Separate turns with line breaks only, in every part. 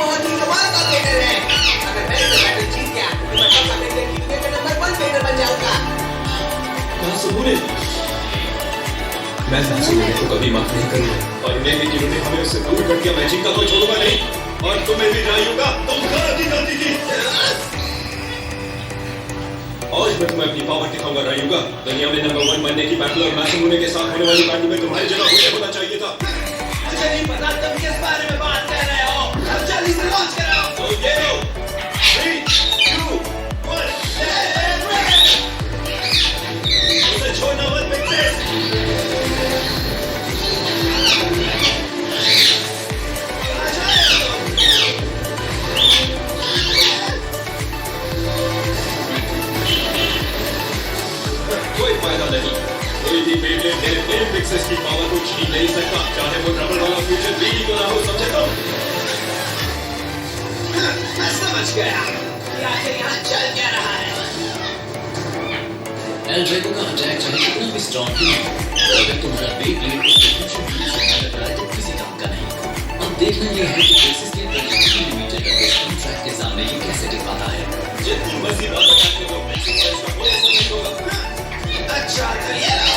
बहुत ही कमाल का ट्रेनर है। अगर मैं इससे बैटल जीत गया तो मैं टॉप अमेरिका की दुनिया का नंबर 1 ट्रेनर बन जाऊंगा।
कहाँ सुबुरे? मैं सुबुरे को कभी माफ नहीं करूंगा और मैं भी जिन्होंने हमें उससे दूर कर दिया, मैं चिंता को छोड़ूंगा नहीं और तुम्हें भी जाइएगा। तुम गलती की आज मैं तुम्हें अपनी पावर दिखाऊंगा रायूगा। दुनिया में नंबर 1 बनने की बैटल और मैच होने के साथ होने वाली बैटल में तुम्हारी जगह मुझे होना चाहिए था।
मुझे नहीं पता तुम किस बारे में बात कर रहे हो। अब जल्दी से लॉन्च कराओ।
तो ये लो 3 2 1 उसे छोड़ना मत कोई फायदा नहीं। कोई भी बेब्लेड तेरे प्लेन फिक्सेस की पावर को छीन नहीं सकता, चाहे वो डबल वाला फ्यूचर 3D को ना हो, समझे तुम?
मैं समझ गया कि आखिर यहाँ चल क्या रहा है।
एल ड्रैगो का अटैक चाहे कितना भी स्ट्रॉन्ग क्यों हो, अगर तुम्हारा बेब्लेड उसके फ्यूचर से लग रहा है तो किसी काम का नहीं। अब देखना यह है कि बेसिस के 30 मिलीमीटर का कॉन्ट्रैक्ट के सामने ये कैसे टिक पाता है।
जितनी मर्जी बात अटैक करो, बेसिस का इसका कोई असर नहीं होगा।
अच्छा तो ये लो।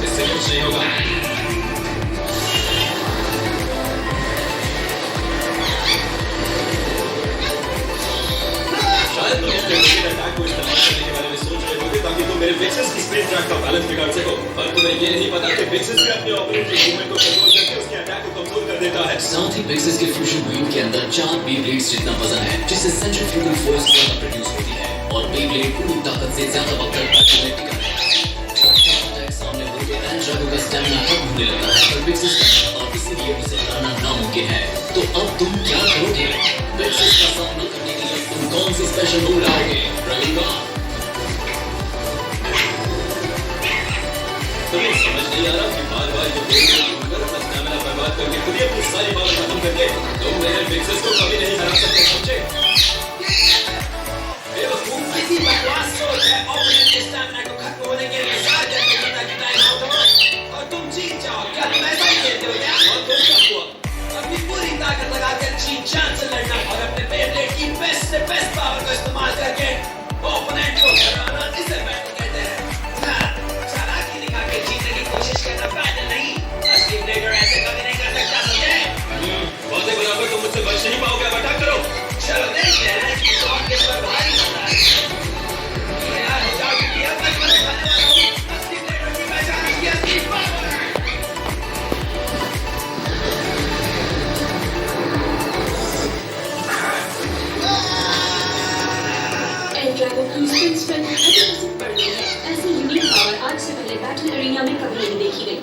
इससे कुछ नहीं होगा। शायद तुम इस डेडिकेटेड अटैक को इस्तेमाल करने के बारे में सोच रहे होगे ताकि तुम मेरे फिक्सेस की स्पिन ट्रैक का बैलेंस बिगाड़ सको, पर तुम्हें ये नहीं पता कि फिक्सेस भी अपने ऑपोनेंट के मूवमेंट को कंट्रोल करके उसके अटैक को कमजोर कर देता है।
साथ ही फिक्सेस के फ्यूजन बीम के अंदर 4 बेब्लेड्स जितना वजन है, जिससे सेंट्रीफ्यूगल फोर्स ज्यादा प्रोड्यूस होती है और बेब्लेड पूरी ताकत से ज्यादा वक्त तक बैटल में टिका रहेगा। अटैक सामने होते एल ड्रैगो का स्टैमिना खत्म होने लगता है पर फिक्सेस का, और इसीलिए उसे हराना नामुमकिन है। तो अब तुम क्या करोगे? फिक्सेस का सामना करने के लिए तुम कौन सी स्पेशल मूव लाओगे? रहेगा
तुम्हें समझ नहीं आ रहा कि बार-बार ये बोलकर अपना स्टैमिना बर्बाद करके खुद ही अपनी सारी पावर खत्म करके तुम मेरे फिक्सेस को कभी नहीं हरा सकते, समझे?
किसी बकवास सोच है ऑपोनेंट के स्टैमिना को खत्म होने के लिए साथ करके जीता कि टाइम आउट हो और तुम जीत जाओ। क्या तुम ऐसा ही खेलते हो क्या?
और तुम क्या हुआ?
अपनी पूरी ताकत लगाकर जीत जान से लड़ना और अपने बेब्लेड की बेस्ट से बेस्ट पावर को इस्तेमाल करके ओपोनेंट को हराना, इसे बैटल कहते हैं। चालाकी दिखा के जीतने की कोशिश करना बैटल नहीं, असली प्लेयर ऐसे कभी नहीं कर सकता, समझे?
वादे बराबर तुम मुझसे बच नहीं पाओगे, अब अटैक करो।
चलो देखते हैं कि कौन किस पर भारी होता है। तैयार हो जाओ क्योंकि अब मैं तुम्हें बताने वाला हूँ असली प्लेयर की पहचान, उसकी असली पावर।
ड्रैगो की स्पिन स्ट्रेंथ 30% बढ़ गई है। ऐसी यूनिक पावर आज से पहले बैटल एरिना में कभी नहीं देखी गई।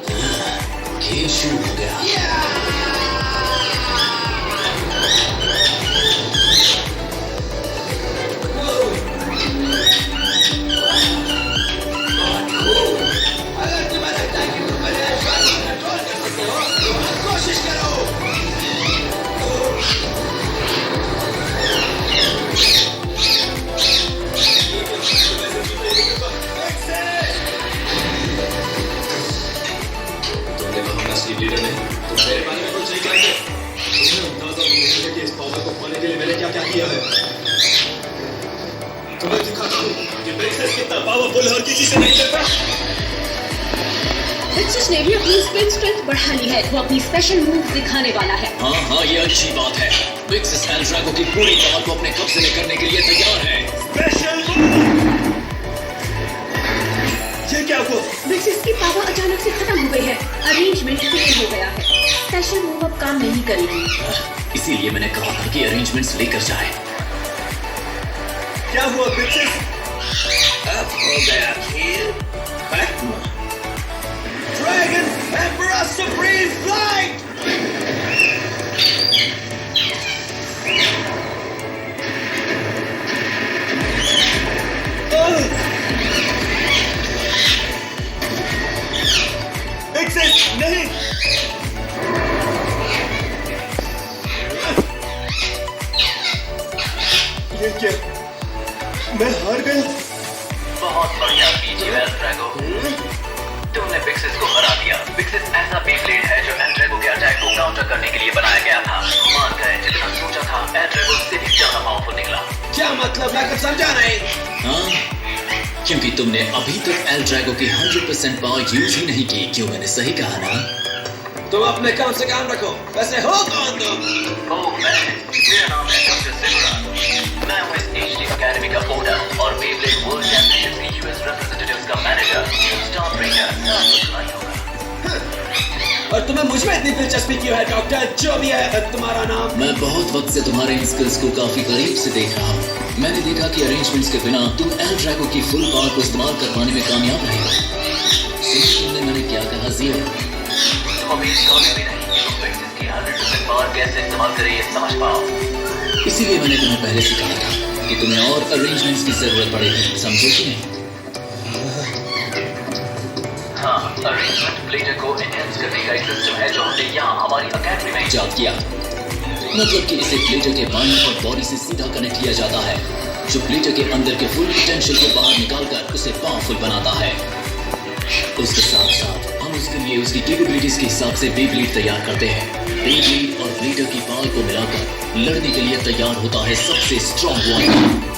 खेल शुरू हो गया।
अगर तुम्हें लगता है कि तुम मेरे एडवांस को कंट्रोल कर सकते हो तो बस कोशिश करो।
तुमने कहा असली लीडर नहीं, तुम मेरे बारे में कुछ नहीं जानते। तुम्हें अंदाजा नहीं है कि इस पावर को पाने के लिए मैंने क्या क्या किया है। तुम्हें दिखाता हूँ कि फिक्सेस कितना पावरफुल है और किसी से नहीं डरता।
फिक्सेस ने भी अपनी स्पिन स्ट्रेंथ बढ़ा ली है। वो अपनी स्पेशल मूव दिखाने वाला है।
हाँ ये अच्छी बात है। फिक्सेस एल ड्रैगो की पूरी पावर को अपने कब्जे में करने के लिए तैयार है।
स्पेशल ये क्या हुआ?
फिक्सेस की पावर अचानक से खत्म हो गई है। अरेंजमेंट फेल हो गया है। स्पेशल मूव अब काम नहीं करेगी।
इसीलिए मैंने कहा था कि अरेंजमेंट्स लेकर जाए।
क्या हुआ फिक्सेस?
अब हो गया खेल खत्म।
Dragon Emperor Supreme Flight!
Fixes नहीं। ये क्या? मैं हार गया।
बहुत बढ़िया पीछे ड्रैगो, तुमने फिक्सेस को हरा दिया। फिक्सेस ऐसा बेब्लेड है
क्या मतलब? मैं कुछ समझा नहीं।
हाँ, क्योंकि तुमने अभी तक एल ड्रैगो की 100% पावर यूज ही नहीं की। क्यों, मैंने सही कहा ना?
तुम अपने काम से काम रखो। वैसे हो कौन तुम?
मेरा नाम है डॉक्टर सिमरन। मैं हूँ इस एचडी एकेडमी का ओनर और बेब्लेड वर्ल्ड चैंपियनशिप की यूएस रिप्रेजेंटेटिव्स का मैनेजर, स्टार ट्रेनर।
और तुम्हें मुझ में इतनी दिलचस्पी क्यों है डॉक्टर? जो भी है तुम्हारा नाम।
मैं बहुत वक्त से तुम्हारे इन स्किल्स को काफी करीब से देख रहा हूँ। मैंने देखा कि अरेंजमेंट्स के बिना तुम एल ड्रैगो की फुल पावर को इस्तेमाल कर पाने में कामयाब रहे हो। सुनने मैंने क्या कहा? ज़ीरो। तुम अभी सोचे भी नहीं तुम फिक्सेस की 100% पावर कैसे इस्तेमाल करें ये समझ पाओ। इसीलिए मैंने तुम्हें पहले से कहा था कि तुम्हें और अरेंजमेंट्स की जरूरत पड़ेगी। समझो कि नहीं? हाँ, अरेंजमेंट प्लेटर को एनहांस करने का एक सिस्टम है जो हमने यहाँ हमारी एकेडमी में इजाद किया। मतलब कि इसे प्लेटर के माइंड और बॉडी से सीधा कनेक्ट किया जाता है, जो प्लेटर के अंदर के फुल पोटेंशियल को बाहर निकालकर उसे पावरफुल बनाता है। उसके साथ साथ हम उसके लिए उसकी कैपेबिलिटीज के हिसाब से बेब्लेड तैयार करते हैं। बेब्लेड और प्लेटर की पावर को मिलाकर लड़ने के लिए तैयार होता है सबसे स्ट्रॉन्ग वन।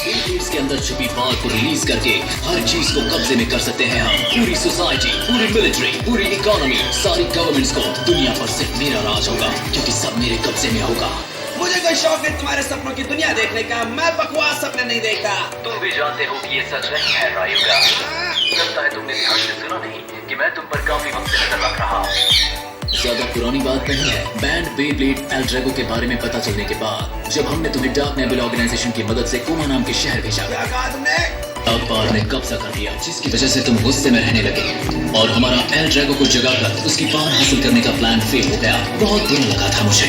बेब्लेड्स के अंदर छुपी पावर को रिलीज करके हर चीज को कब्जे में कर सकते हैं हम। पूरी सोसाइटी, पूरी मिलिट्री, पूरी इकोनॉमी, सारी गवर्नमेंट्स को दुनिया पर सिर्फ मेरा राज होगा, क्योंकि सब मेरे कब्जे में होगा।
मुझे कोई शौक है तुम्हारे सपनों की दुनिया देखने का। मैं बकवास सपने नहीं देखता।
तुम भी जानते हो कि ये सच नहीं है रायुगा। लगता है तुमने ध्यान से सुना नहीं कि मैं तुम पर काफी वक्त से नजर रख रहा हूँ। ज्यादा पुरानी बात नहीं है। बैंड बेब्लेड एल ड्रैगो के बारे में पता चलने के बाद जब हमने तुम्हें डार्क नेबुला ऑर्गेनाइजेशन की मदद से कोमा नाम के शहर भेजा।
क्या कहा तुमने?
अब पावर ने कब्जा कर दिया, जिसकी वजह से तुम गुस्से में रहने लगे और हमारा एल ड्रैगो को जगाकर उसकी पावर हासिल करने का प्लान फेल हो गया। बहुत बुरा लगा था मुझे।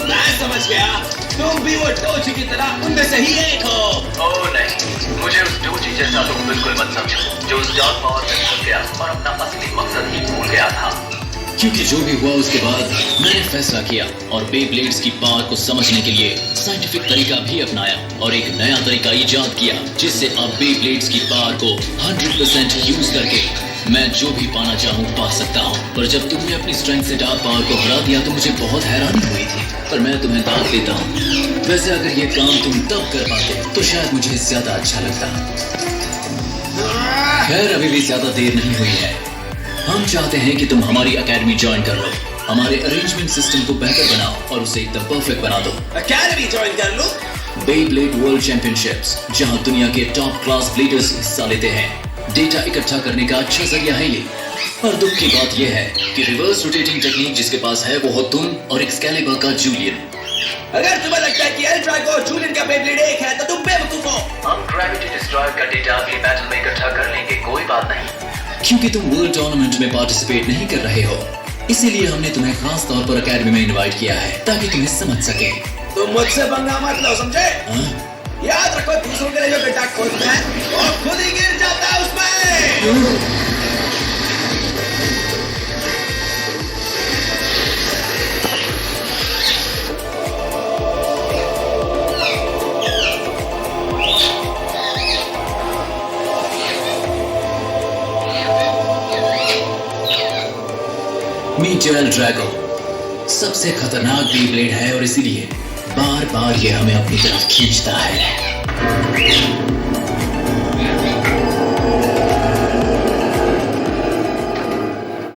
मैं समझ गया, तुम भी वो डोजी की तरह उनमें से ही एक हो।
ओह नहीं, मुझे उस डोजी जैसा तुम बिल्कुल मत समझो, जो उस डार्क पावर में घुस गया और अपना असली मकसद ही भूल गया था। क्योंकि जो भी हुआ उसके बाद मैंने फैसला किया और बेब्लेड्स की पावर को समझने के लिए साइंटिफिक तरीका भी अपनाया और एक नया तरीका इजाद किया, जिससे अब बेब्लेड्स की पावर को 100% यूज करके मैं जो भी पाना चाहूँ पा सकता हूँ। पर जब तुमने अपनी स्ट्रेंथ से डार्क पावर को हरा दिया तो मुझे बहुत हैरानी हुई थी। पर मैं तुम्हें दाद देता हूँ, वैसे अगर ये काम तुम तब कर पाते तो शायद मुझे ज्यादा अच्छा लगता। खैर, अभी भी ज्यादा देर नहीं हुई है। हम चाहते हैं कि तुम हमारी एकेडमी ज्वाइन कर लो, हमारे अरेंजमेंट सिस्टम को बेहतर बनाओ और उसे एकदम परफेक्ट बना दो।
एकेडमी ज्वाइन कर लो?
बेब्लेड वर्ल्ड चैंपियनशिप्स, जहां दुनिया के टॉप क्लास ब्लेडर्स हिस्सा लेते हैं। डेटा इकट्ठा करने का अच्छा जरिया है ये। पर दुख की बात यह है कि रिवर्स रोटेटिंग टेक्निक जिसके पास है वो हो तुम और एक्सकैलिबर का जूलियन।
अगर तुम्हें लगता है कि एल ड्रैगो और जूलियन का बेब्लेड एक है तो तुम बेवकूफ हो।
हम ग्रेविटी डिस्ट्रॉयर का डेटा अगले बैटल में इकट्ठा कर लेंगे, कोई बात नहीं। क्योंकि तुम वर्ल्ड टूर्नामेंट में पार्टिसिपेट नहीं कर रहे हो, इसीलिए हमने तुम्हें खास तौर पर एकेडमी में इनवाइट किया है ताकि तुम्हें समझ सके।
तुम मुझसे पंगा मत लो, समझे? याद रखो, दूसरों के लिए जो गड्ढा खोदता है वो खुद ही गिर जाता है उसमें।
मीट एल ड्रैगो सबसे खतरनाक बेब्लेड है और इसीलिए बार बार ये हमें अपनी तरफ खींचता है।